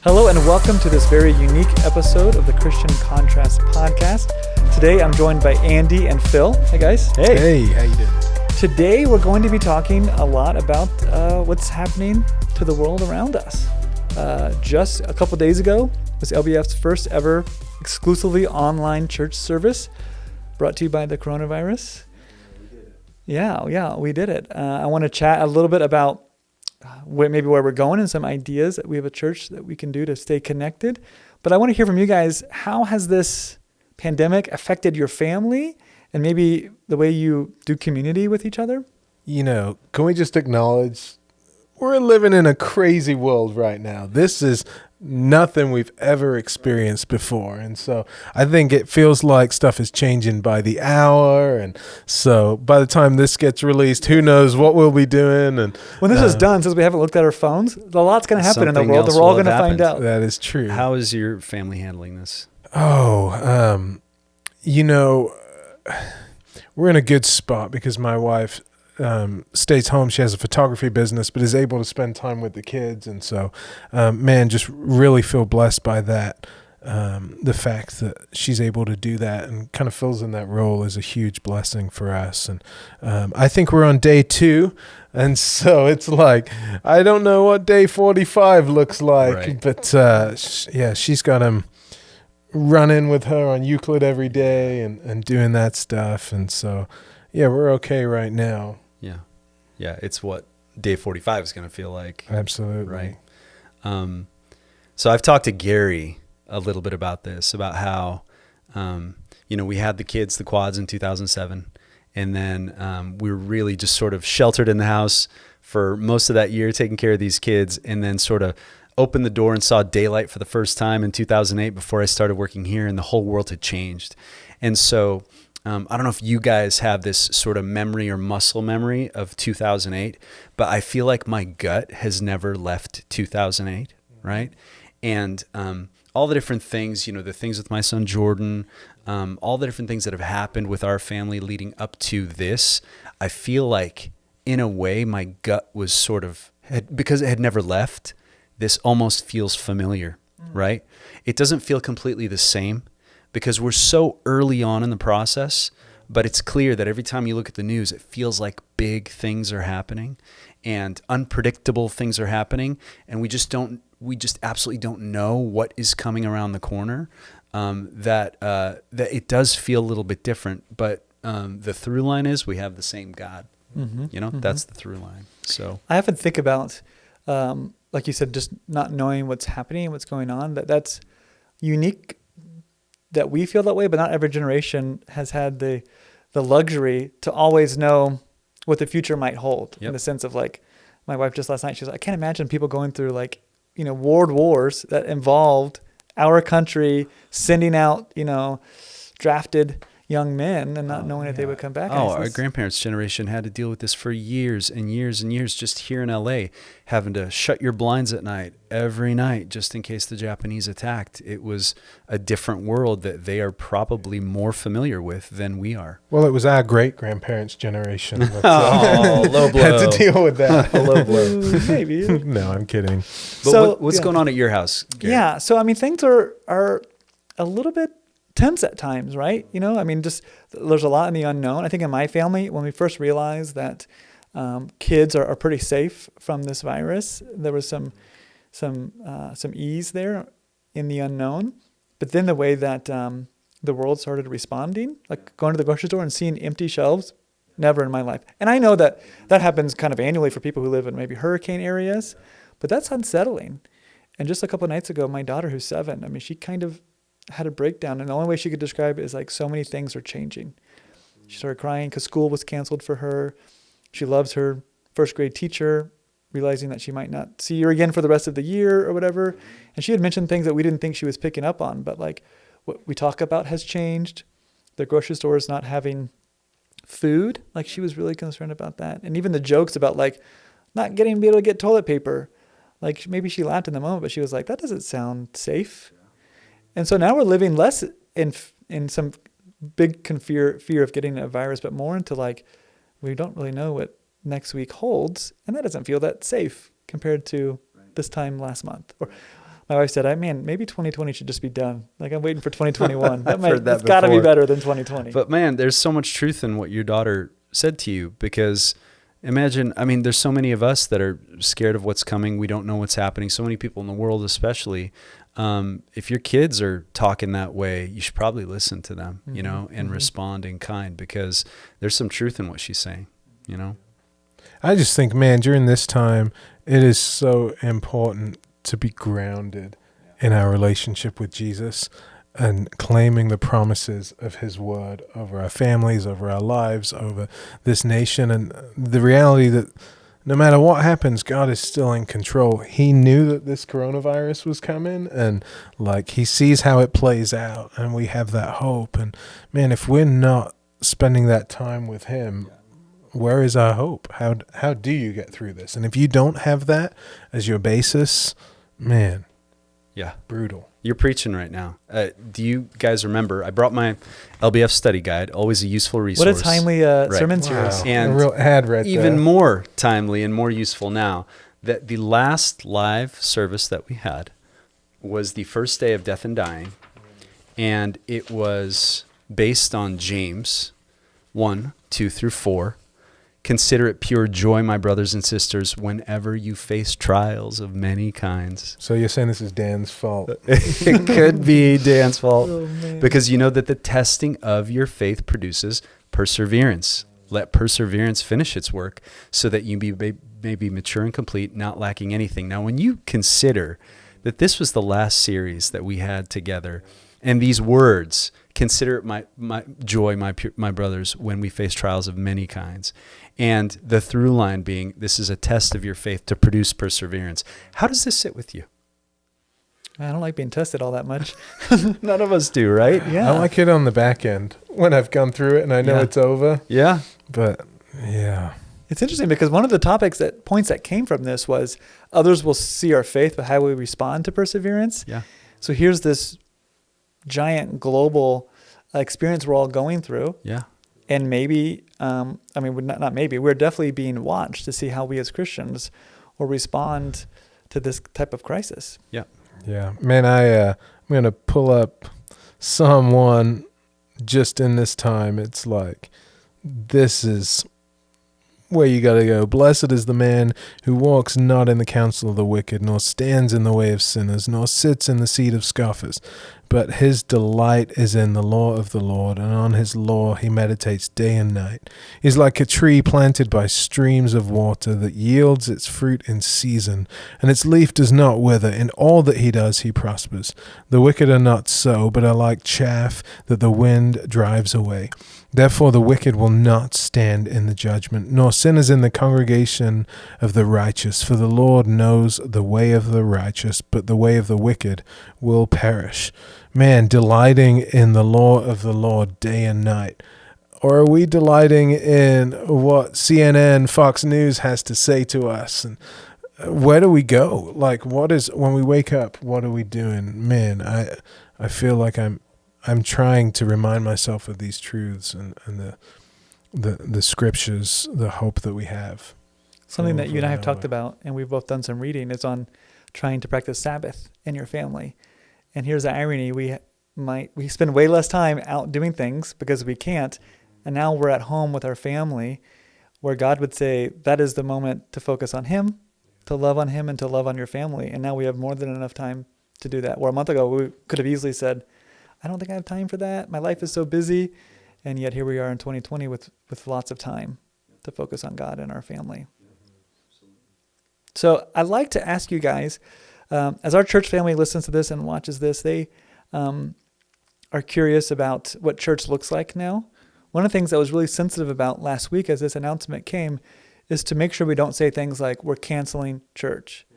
Hello and welcome to this very unique episode of the Christian Contrast podcast. Today I'm joined by Andy and Phil. Hey guys. Hey, how you doing? Today we're going to be talking a lot about what's happening to the world around us. Just a couple days ago was LBF's first ever exclusively online church service, brought to you by the coronavirus. Yeah, we did it. I want to chat a little bit about where we're going and some ideas that we have a church that we can do to stay connected. But I want to hear from you guys, how has this pandemic affected your family and maybe the way you do community with each other? You know, can we just acknowledge we're living in a crazy world right now. This is nothing we've ever experienced before. And so I think it feels like stuff is changing by the hour. And so by the time this gets released, who knows what we'll be doing. And when this is done, since we haven't looked at our phones, a lot's going to happen in the world. We're all going to find out. That is true. How is your family handling this? You know, we're in a good spot because my wife stays home. She has a photography business, but is able to spend time with the kids. And so, just really feel blessed by that. The fact that she's able to do that and kind of fills in that role is a huge blessing for us. And I think we're on day 2. And so it's like, I don't know what day 45 looks like, right. But she's got him running with her on Euclid every day and doing that stuff. And so, we're okay right now. Yeah, it's what day 45 is going to feel like. Absolutely. Right. So I've talked to Gary a little bit about this, about how, we had the quads in 2007, and then we were really just sort of sheltered in the house for most of that year, taking care of these kids, and then sort of opened the door and saw daylight for the first time in 2008 before I started working here, and the whole world had changed. And so I don't know if you guys have this sort of memory or muscle memory of 2008, but I feel like my gut has never left 2008, right? And all the different things, the things with my son Jordan, all the different things that have happened with our family leading up to this, I feel like in a way my gut was sort of, because it had never left, this almost feels familiar, right? It doesn't feel completely the same, because we're so early on in the process, but it's clear that every time you look at the news, it feels like big things are happening and unpredictable things are happening. And we just absolutely don't know what is coming around the corner, that it does feel a little bit different, but the through line is we have the same God, that's the through line. So I often think about, like you said, just not knowing what's happening, what's going on, that's unique that we feel that way, but not every generation has had the luxury to always know what the future might hold. Yep. In the sense of, like, my wife just last night, she was like, I can't imagine people going through world wars that involved our country sending out, drafted young men and not knowing if they would come back. Our grandparents' generation had to deal with this for years and years and years, just here in LA, having to shut your blinds at night, every night, just in case the Japanese attacked. It was a different world that they are probably more familiar with than we are. Well, it was our great-grandparents' generation. Low blow. Had to deal with that. Low blow. Maybe. No, I'm kidding. But what's going on at your house, Garrett? Yeah, so things are a little bit tense at times, right? Just there's a lot in the unknown. I think in my family, when we first realized that kids are pretty safe from this virus, there was some ease there in the unknown. But then the way that the world started responding, like going to the grocery store and seeing empty shelves, never in my life. And I know that happens kind of annually for people who live in maybe hurricane areas, but that's unsettling. And just a couple of nights ago, my daughter, who's 7, she kind of had a breakdown, and the only way she could describe it is like so many things are changing. She started crying because school was canceled for her. She loves her first grade teacher, realizing that she might not see her again for the rest of the year or whatever. And she had mentioned things that we didn't think she was picking up on, but like what we talk about has changed. The grocery store is not having food. Like, she was really concerned about that. And even the jokes about like not be able to get toilet paper. Like, maybe she laughed in the moment, but she was like, that doesn't sound safe. And so now we're living less in some big fear of getting a virus, but more into like, we don't really know what next week holds. And that doesn't feel that safe compared to this time last month. Or My wife said, man, maybe 2020 should just be done. Like, I'm waiting for 2021. I've heard that It's got to be before. better than 2020. But man, there's so much truth in what your daughter said to you, because imagine, I mean, there's so many of us that are scared of what's coming. We don't know what's happening. So many people in the world, especially. If your kids are talking that way, you should probably listen to them, you know, and respond in kind, because there's some truth in what she's saying, you know. I just think, man, during this time, it is so important to be grounded in our relationship with Jesus and claiming the promises of his word over our families, over our lives, over this nation, and the reality that no matter what happens, God is still in control. He knew that this coronavirus was coming, and like, he sees how it plays out, and we have that hope. And man, if we're not spending that time with him, where is our hope? How do you get through this? And if you don't have that as your basis, man, yeah, brutal. You're preaching right now. Do you guys remember? I brought my LBF study guide, always a useful resource. What a timely sermon series. And a real ad right even there. more timely and more useful now, that the last live service that we had was the first day of death and dying, and it was based on James 1:2-4. Consider it pure joy, my brothers and sisters, whenever you face trials of many kinds. So you're saying this is Dan's fault? It could be Dan's fault. Oh, man. Because you know that the testing of your faith produces perseverance. Let perseverance finish its work, so that you may be mature and complete, not lacking anything. Now, when you consider that this was the last series that we had together, and these words, consider it my joy, my brothers, when we face trials of many kinds, and the through line being, this is a test of your faith to produce perseverance. How does this sit with you? I don't like being tested all that much. None of us do, right? Yeah. I like it on the back end when I've gone through it and I know Yeah. it's over. Yeah. But yeah, It's interesting because one of the points that came from this was others will see our faith, but how we respond to perseverance. Yeah. So here's this giant global experience we're all going through. Yeah. And maybe, not maybe, we're definitely being watched to see how we as Christians will respond to this type of crisis. Yeah. yeah, man. I'm gonna pull up Psalm 1 just in this time. It's like, this is where you got to go. Blessed is the man who walks not in the counsel of the wicked, nor stands in the way of sinners, nor sits in the seat of scoffers. But his delight is in the law of the Lord, and on his law he meditates day and night. He is like a tree planted by streams of water that yields its fruit in season, and its leaf does not wither. In all that he does he prospers. The wicked are not so, but are like chaff that the wind drives away. Therefore the wicked will not stand in the judgment, nor sinners in the congregation of the righteous. For the Lord knows the way of the righteous, but the way of the wicked will perish. Man, delighting in the law of the Lord day and night. Or are we delighting in what CNN, Fox News has to say to us? And where do we go? Like, when we wake up, what are we doing? Man, I feel like I'm trying to remind myself of these truths and the scriptures, the hope that we have. Something that you and I have Over talked and over. about, and we've both done some reading, is on trying to practice Sabbath in your family. And here's the irony: we spend way less time out doing things because we can't, and now we're at home with our family, where God would say that is the moment to focus on Him, to love on Him, and to love on your family. And now we have more than enough time to do that. Where a month ago we could have easily said, I don't think I have time for that. My life is so busy. And yet here we are in 2020 with lots of time to focus on God and our family. So I'd like to ask you guys, as our church family listens to this and watches this, they are curious about what church looks like now. One of the things I was really sensitive about last week as this announcement came is to make sure we don't say things like we're canceling church.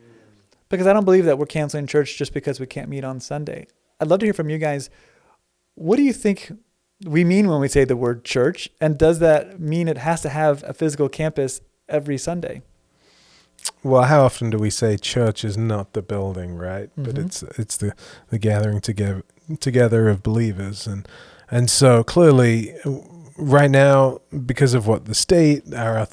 Because I don't believe that we're canceling church just because we can't meet on Sunday. I'd love to hear from you guys. What do you think we mean when we say the word church? And does that mean it has to have a physical campus every Sunday? Well, how often do we say church is not the building, right? Mm-hmm. But it's the gathering together of believers, and so clearly right now, because of what the state, our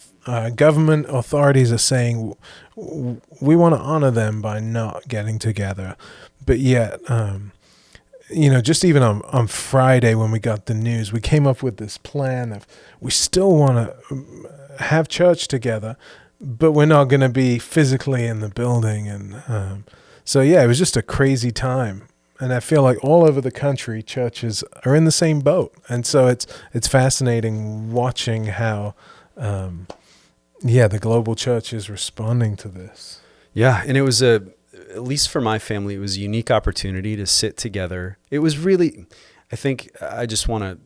government authorities are saying, we want to honor them by not getting together. But yet, just even on Friday when we got the news, we came up with this plan of we still want to have church together, but we're not going to be physically in the building. And so, yeah, it was just a crazy time. And I feel like all over the country, churches are in the same boat. And so it's fascinating watching how, the global church is responding to this. Yeah, and it was at least for my family, it was a unique opportunity to sit together. It was really, I think I just want to,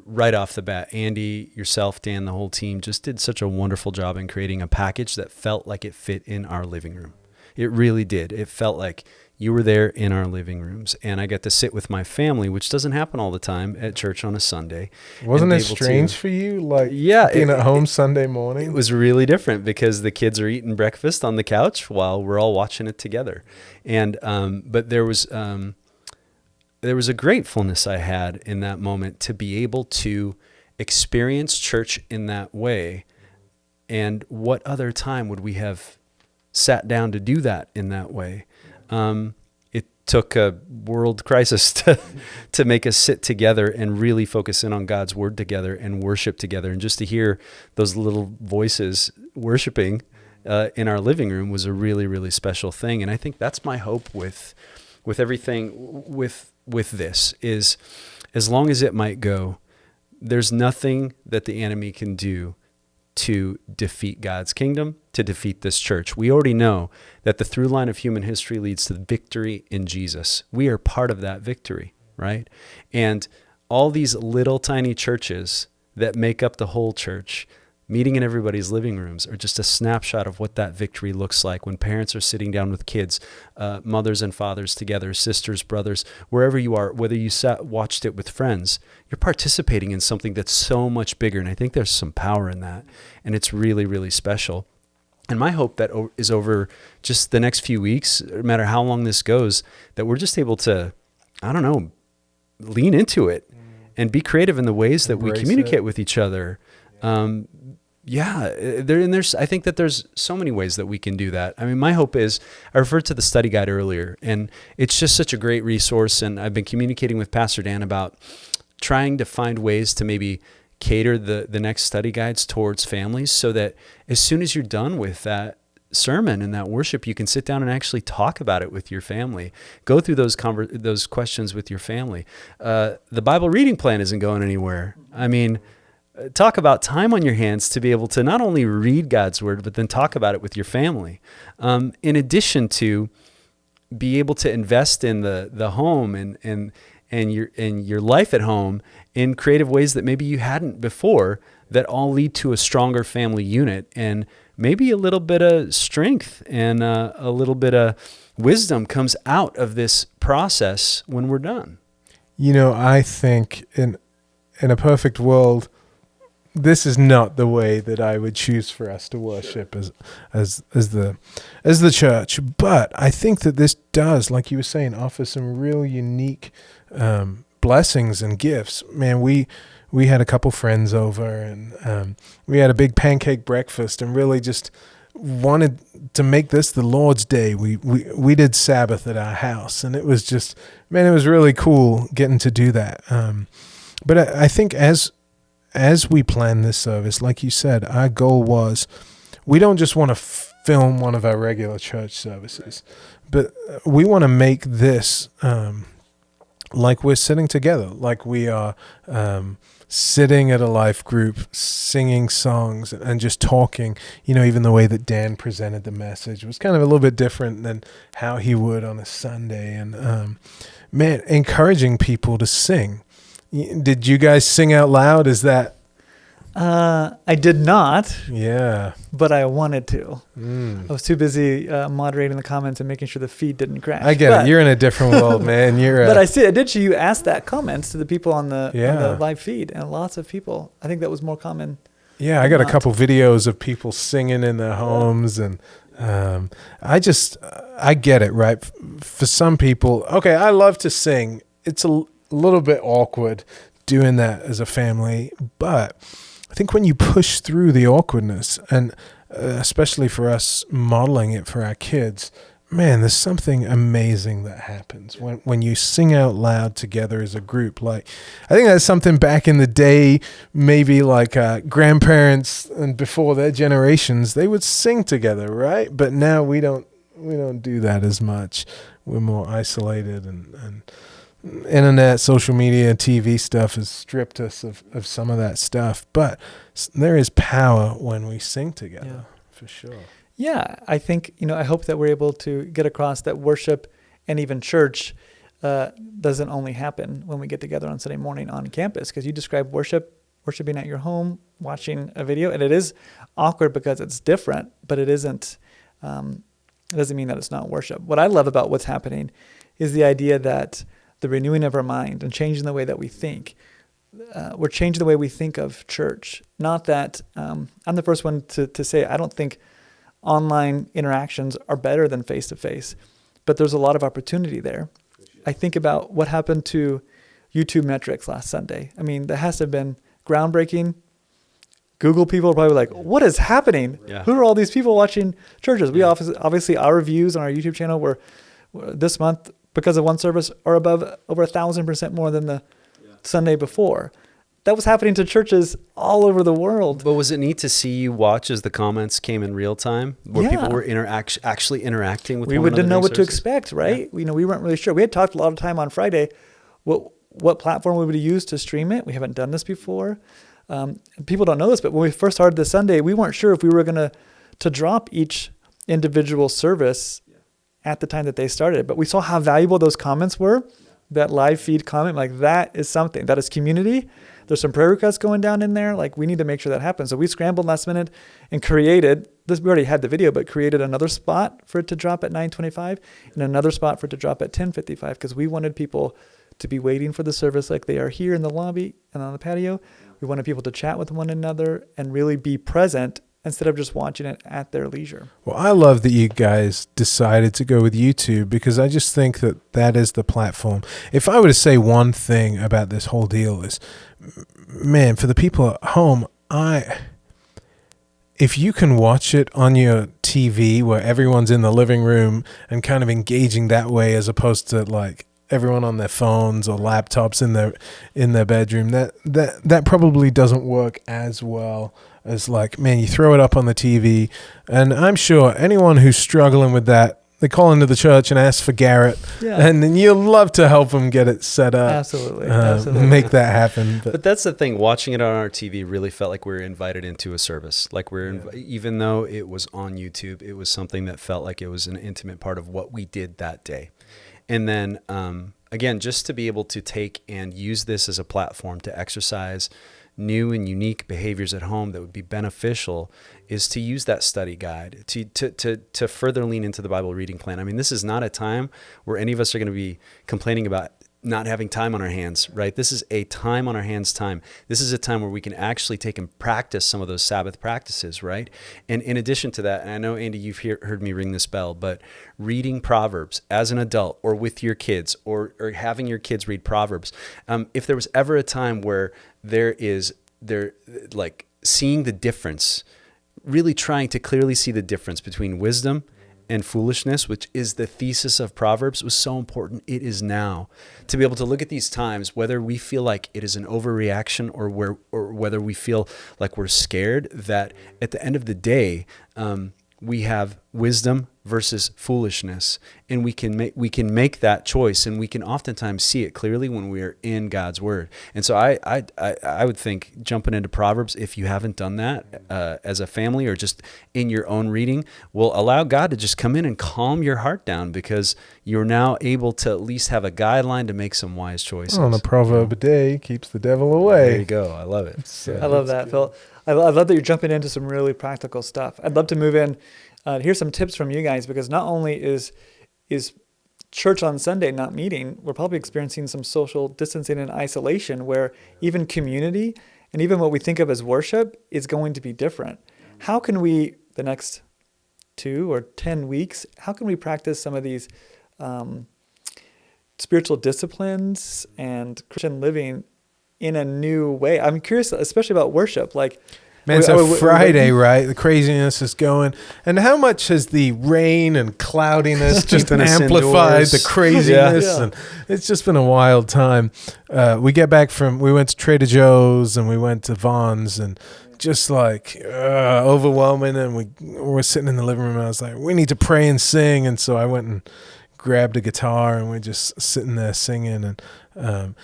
right off the bat, Andy, yourself, Dan, the whole team just did such a wonderful job in creating a package that felt like it fit in our living room. It really did. It felt like you were there in our living rooms, and I got to sit with my family, which doesn't happen all the time at church on a Sunday. Wasn't it strange for you? Like, being at home Sunday morning? It was really different because the kids are eating breakfast on the couch while we're all watching it together. And, but there was a gratefulness I had in that moment to be able to experience church in that way. And what other time would we have sat down to do that in that way? It took a world crisis to make us sit together and really focus in on God's word together and worship together. And just to hear those little voices worshiping in our living room was a really, really special thing. And I think that's my hope with everything with this is, as long as it might go, there's nothing that the enemy can do to defeat God's kingdom, to defeat this church. We already know that the through line of human history leads to victory in Jesus. We are part of that victory, right? And all these little tiny churches that make up the whole church, meeting in everybody's living rooms, are just a snapshot of what that victory looks like when parents are sitting down with kids, mothers and fathers together, sisters, brothers, wherever you are, whether you watched it with friends, you're participating in something that's so much bigger. And I think there's some power in that. And it's really, really special. And my hope that is over just the next few weeks, no matter how long this goes, that we're just able to, lean into it and be creative in the ways that we communicate with each other. I think that there's so many ways that we can do that. I mean, my hope is, I referred to the study guide earlier, and it's just such a great resource. And I've been communicating with Pastor Dan about trying to find ways to maybe cater the next study guides towards families, so that as soon as you're done with that sermon and that worship, you can sit down and actually talk about it with your family. Go through those questions with your family. The Bible reading plan isn't going anywhere. I mean, talk about time on your hands to be able to not only read God's word, but then talk about it with your family. In addition to be able to invest in the home and your life at home in creative ways that maybe you hadn't before, that all lead to a stronger family unit, and maybe a little bit of strength and a little bit of wisdom comes out of this process when we're done. I think in a perfect world, this is not the way that I would choose for us to worship as the church. But I think that this does, like you were saying, offer some real unique blessings and gifts. Man, we had a couple friends over, and we had a big pancake breakfast, and really just wanted to make this the Lord's Day. We did Sabbath at our house, and it was just, man, it was really cool getting to do that. But I think as we plan this service, like you said, our goal was, we don't just want to film one of our regular church services, but we want to make this like we're sitting together, like we are sitting at a life group, singing songs and just talking. Even the way that Dan presented the message was kind of a little bit different than how he would on a Sunday. And man, encouraging people to sing. Did you guys sing out loud? Is that? I did not. Yeah. But I wanted to. I was too busy moderating the comments and making sure the feed didn't crash. I get it. You're in a different world, man. But I did see you asked that comments to the people on the live feed, and lots of people. I think that was more common. Yeah, I got a couple videos of people singing in their homes, and I get it, right? For some people, okay, I love to sing. It's a little bit awkward doing that as a family. But I think when you push through the awkwardness, and especially for us modeling it for our kids, man, there's something amazing that happens when you sing out loud together as a group. Like, I think that's something back in the day, maybe like grandparents and before their generations, they would sing together, right? But now we don't do that as much. We're more isolated, and internet, social media, TV stuff has stripped us of some of that stuff. But there is power when we sing together, for sure. Yeah, I think, I hope that we're able to get across that worship and even church doesn't only happen when we get together on Sunday morning on campus, because you describe worshiping at your home, watching a video, and it is awkward because it's different, but it isn't, it doesn't mean that it's not worship. What I love about what's happening is the idea that the renewing of our mind and changing the way that we think, we're changing the way we think of church. Not that, I'm the first one to say, I don't think online interactions are better than face-to-face, but there's a lot of opportunity there. I think about what happened to YouTube metrics last Sunday. I mean, that has to have been groundbreaking. Google people are probably like, what is happening? Yeah. Who are all these people watching churches? We obviously our views on our YouTube channel were this month, because of one service, are above over 1,000% more than the Sunday before. That was happening to churches all over the world. But was it neat to see you watch as the comments came in real time, where people were actually interacting with one another? We didn't know what to services? expect, right? We weren't really sure. We had talked a lot of time on Friday what platform we would use to stream it. We haven't done this before. People don't know this, but when we first started this Sunday, we weren't sure if we were going to drop each individual service at the time that they started. But we saw how valuable those comments were. That live feed comment, like, that is something. That is community. There's some prayer requests going down in there. Like, we need to make sure that happens. So we scrambled last minute and created this. We already had the video, but created another spot for it to drop at 9:25 and another spot for it to drop at 10:55, because we wanted people to be waiting for the service like they are here in the lobby and on the patio. We wanted people to chat with one another and really be present instead of just watching it at their leisure. Well, I love that you guys decided to go with YouTube, because I just think that is the platform. If I were to say one thing about this whole deal is, man, for the people at home, if you can watch it on your TV where everyone's in the living room and kind of engaging that way, as opposed to like everyone on their phones or laptops in their bedroom, that probably doesn't work as well as, like, man, you throw it up on the TV. And I'm sure anyone who's struggling with that, they call into the church and ask for Garrett, and then you'll love to help them get it set up. Absolutely. Make that happen. But that's the thing. Watching it on our TV really felt like we were invited into a service. Like even though it was on YouTube, it was something that felt like it was an intimate part of what we did that day. And then, again, just to be able to take and use this as a platform to exercise new and unique behaviors at home that would be beneficial, is to use that study guide to further lean into the Bible reading plan. I mean, this is not a time where any of us are going to be complaining about not having time on our hands, right? This is a time on our hands time. This is a time where we can actually take and practice some of those Sabbath practices, right? And in addition to that, and I know, Andy, you've heard me ring this bell, but reading Proverbs as an adult or with your kids, or having your kids read Proverbs, if there was ever a time where they're like seeing the difference, really trying to clearly see the difference between wisdom and foolishness, which is the thesis of Proverbs, was so important. It is now to be able to look at these times, whether we feel like it is an overreaction or whether we feel like we're scared, that at the end of the day, we have wisdom versus foolishness, and we can make that choice, and we can oftentimes see it clearly when we are in God's word. And so I would think jumping into Proverbs, if you haven't done that as a family or just in your own reading, will allow God to just come in and calm your heart down, because you're now able to at least have a guideline to make some wise choices. Oh, and the proverb a day keeps the devil away. There you go. I love it. I love that, Phil. I love that you're jumping into some really practical stuff. I'd love to move in. Here's some tips from you guys, because not only is church on Sunday not meeting, we're probably experiencing some social distancing and isolation, where even community and even what we think of as worship is going to be different. How can we, the next 2 or 10 weeks, how can we practice some of these spiritual disciplines and Christian living in a new way. I'm curious, especially about worship. Like, Man, so Friday, right? The craziness is going. And how much has the rain and cloudiness just amplified the craziness? Yeah. And it's just been a wild time. We went to Trader Joe's and we went to Vaughn's and just like overwhelming. And we were sitting in the living room and I was like, we need to pray and sing. And so I went and grabbed a guitar and we're just sitting there singing. And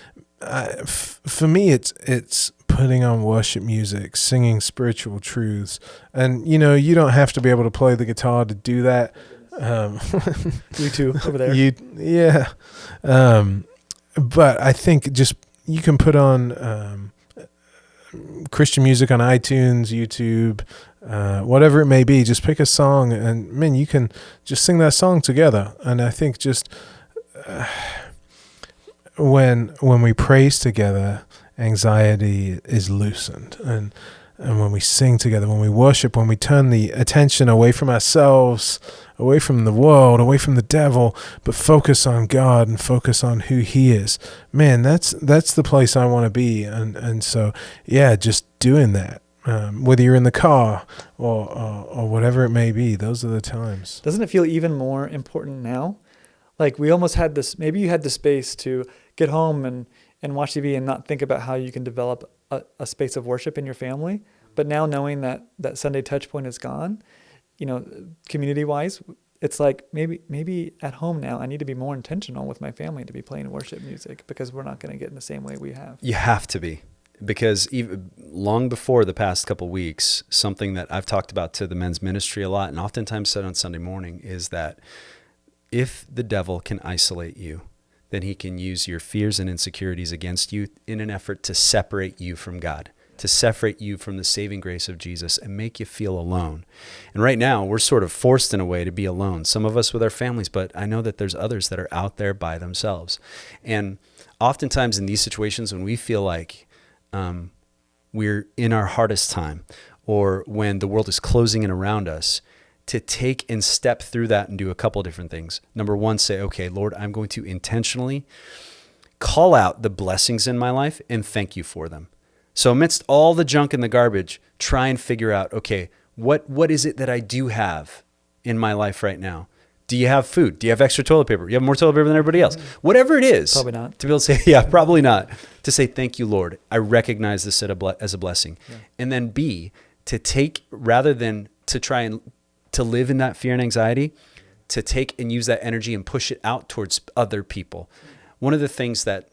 for me, it's putting on worship music, singing spiritual truths. And, you don't have to be able to play the guitar to do that. You too, over there. Yeah. But I think just you can put on Christian music on iTunes, YouTube, whatever it may be. Just pick a song and, man, you can just sing that song together. And I think just when we praise together, anxiety is loosened, and when we sing together, when we worship, when we turn the attention away from ourselves, away from the world, away from the devil, but focus on God and focus on who He is, man, that's the place I want to be. And so, yeah, just doing that, whether you're in the car or whatever it may be, those are the times. Doesn't it feel even more important now? Like we almost had this, maybe you had the space to get home and watch TV and not think about how you can develop a space of worship in your family. But now knowing that Sunday touch point is gone, community-wise, it's like maybe at home now I need to be more intentional with my family to be playing worship music, because we're not going to get in the same way we have. You have to be, because even long before the past couple weeks, something that I've talked about to the men's ministry a lot and oftentimes said on Sunday morning is that if the devil can isolate you, then he can use your fears and insecurities against you in an effort to separate you from God, to separate you from the saving grace of Jesus and make you feel alone. And right now, we're sort of forced in a way to be alone, some of us with our families, but I know that there's others that are out there by themselves. And oftentimes in these situations, when we feel like we're in our hardest time, or when the world is closing in around us, to take and step through that and do a couple of different things. Number one, say, okay, Lord, I'm going to intentionally call out the blessings in my life and thank you for them. So amidst all the junk and the garbage, try and figure out, okay, what is it that I do have in my life right now? Do you have food? Do you have extra toilet paper? You have more toilet paper than everybody else? Whatever it is. Probably not. To be able to say, yeah, probably not. To say, thank you, Lord. I recognize this as a blessing. Yeah. And then B, to take, rather than to try and to live in that fear and anxiety, to take and use that energy and push it out towards other people. One of the things that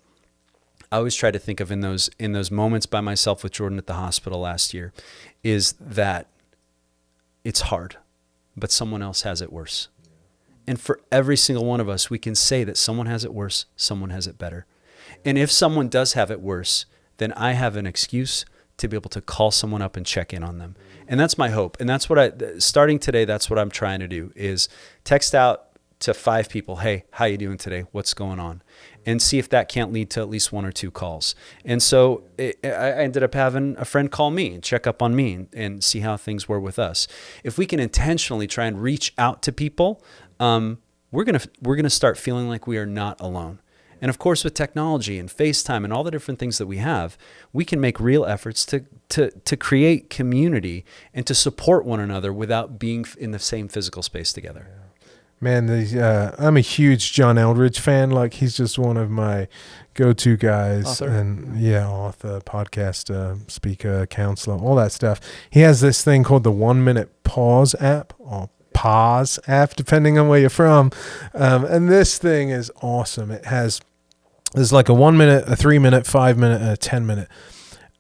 I always try to think of in those moments by myself with Jordan at the hospital last year is that it's hard, but someone else has it worse. And for every single one of us, we can say that someone has it worse, someone has it better. And if someone does have it worse, then I have an excuse to be able to call someone up and check in on them. And that's my hope. And that's what starting today, that's what I'm trying to do, is text out to 5 people, hey, how you doing today? What's going on? And see if that can't lead to at least 1 or 2 calls. And so I ended up having a friend call me and check up on me and see how things were with us. If we can intentionally try and reach out to people, we're gonna start feeling like we are not alone. And of course, with technology and FaceTime and all the different things that we have, we can make real efforts to create community and to support one another without being in the same physical space together. Man, I'm a huge John Eldredge fan. Like, he's just one of my go-to guys. Author. And author, podcast, speaker, counselor, all that stuff. He has this thing called the 1 Minute Pause app, or Pause app, depending on where you're from. And this thing is awesome. There's like a 1 minute, a 3 minute, 5 minute, and a 10 minute.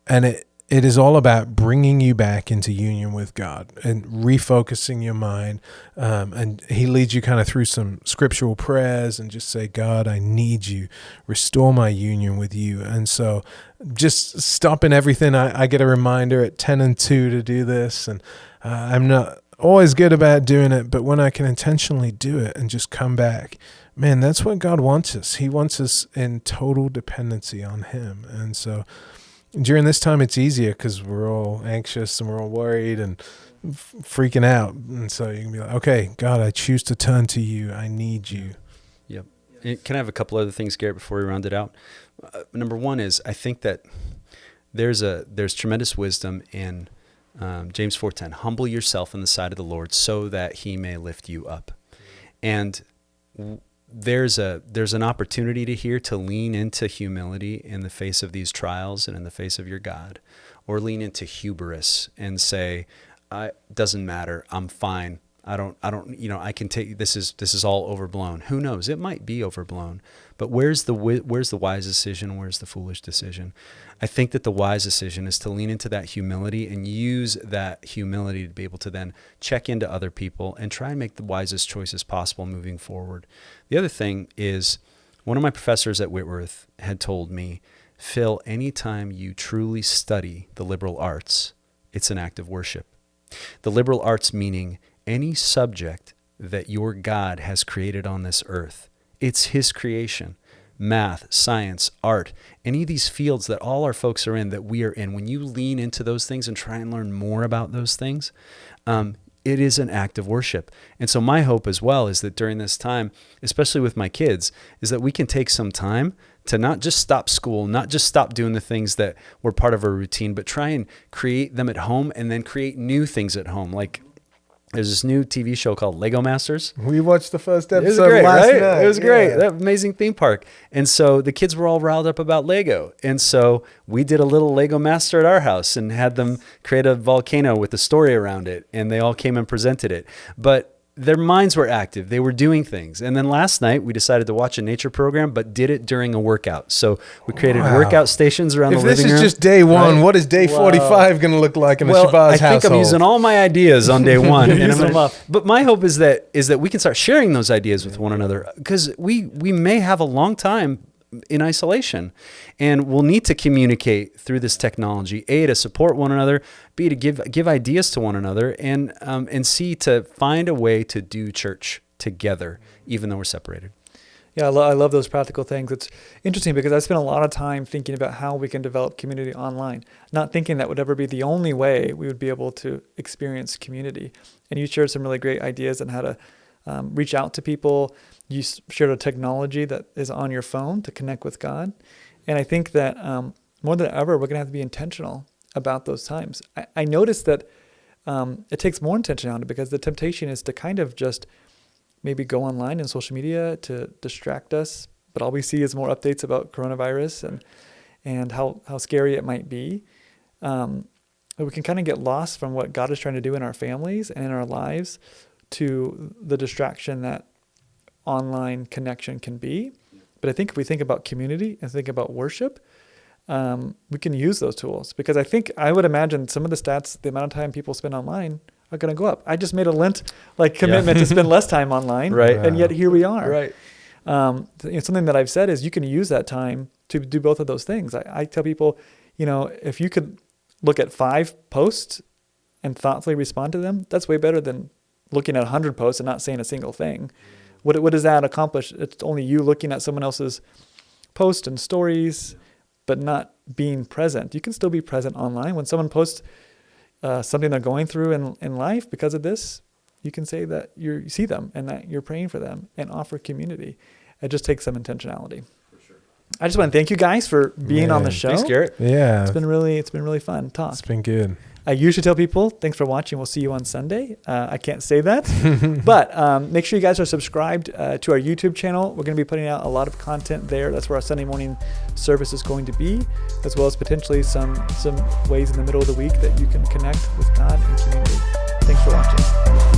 And it is all about bringing you back into union with God and refocusing your mind. And he leads you kind of through some scriptural prayers and just say, God, I need you. Restore my union with you. And so just stopping everything. I get a reminder at 10 and 2 to do this. And I'm not always good about doing it, but when I can intentionally do it and just come back, man, that's what God wants us. He wants us in total dependency on him. And so during this time, it's easier because we're all anxious and we're all worried and freaking out. And so you can be like, okay, God, I choose to turn to you. I need you. Yep. Can I have a couple other things, Garrett, before we round it out? Number one is, I think that there's tremendous wisdom in James 4:10. Humble yourself in the sight of the Lord so that he may lift you up. And there's an opportunity to lean into humility in the face of these trials and in the face of your God, or lean into hubris and say, doesn't matter, I'm fine. I don't, I can take, this is all overblown. Who knows? It might be overblown, but where's the wise decision? Where's the foolish decision? I think that the wise decision is to lean into that humility and use that humility to be able to then check into other people and try and make the wisest choices possible moving forward. The other thing is, one of my professors at Whitworth had told me, Phil, anytime you truly study the liberal arts, it's an act of worship. The liberal arts meaning any subject that your God has created on this earth. It's his creation. Math, science, art, any of these fields that all our folks are in, that we are in, when you lean into those things and try and learn more about those things, it is an act of worship. And so my hope as well is that during this time, especially with my kids, is that we can take some time to not just stop school, not just stop doing the things that were part of our routine, but try and create them at home and then create new things at home. Like, there's this new TV show called Lego Masters. We watched the first episode It was great, last right? night. It was great. Yeah. That amazing theme park. And so the kids were all riled up about Lego. And so we did a little Lego Master at our house and had them create a volcano with a story around it. And they all came and presented it. But their minds were active. They were doing things. And then last night we decided to watch a nature program, but did it during a workout. So we created workout stations around the living room. If this is just day one, right? What is day 45 going to look like in a Well, Shabazz household? I think I'm using all my ideas on day one. You're using them up. But my hope is that we can start sharing those ideas with one another, because we may have a long time in isolation, and we'll need to communicate through this technology, A, to support one another, B, to give ideas to one another, and C, to find a way to do church together, even though we're separated. Yeah, I love those practical things. It's interesting because I spent a lot of time thinking about how we can develop community online, not thinking that would ever be the only way we would be able to experience community. And you shared some really great ideas on how to reach out to people. You shared a technology that is on your phone to connect with God. And I think that more than ever, we're going to have to be intentional about those times. I noticed that it takes more intentionality, because the temptation is to kind of just maybe go online and social media to distract us. But all we see is more updates about coronavirus and how scary it might be. We can kind of get lost from what God is trying to do in our families and in our lives to the distraction that online connection can be. But I think if we think about community and think about worship, we can use those tools, because I would imagine some of the stats, the amount of time people spend online, are going to go up. I just made a Lent commitment to spend less time online, Right. And yet here we are. Right. Something that I've said is you can use that time to do both of those things. I tell people, if you could look at 5 posts and thoughtfully respond to them, that's way better than looking at 100 posts and not saying a single thing. What does that accomplish? It's only you looking at someone else's posts and stories, but not being present. You can still be present online. When someone posts something they're going through in life because of this, you can say that you see them and that you're praying for them and offer community. It just takes some intentionality. For sure. I just want to thank you guys for being on the show. Thanks, Garrett. Yeah. It's been really fun talk. It's been good. I usually tell people, thanks for watching. We'll see you on Sunday. I can't say that, but make sure you guys are subscribed to our YouTube channel. We're going to be putting out a lot of content there. That's where our Sunday morning service is going to be, as well as potentially some ways in the middle of the week that you can connect with God and community. Thanks for watching.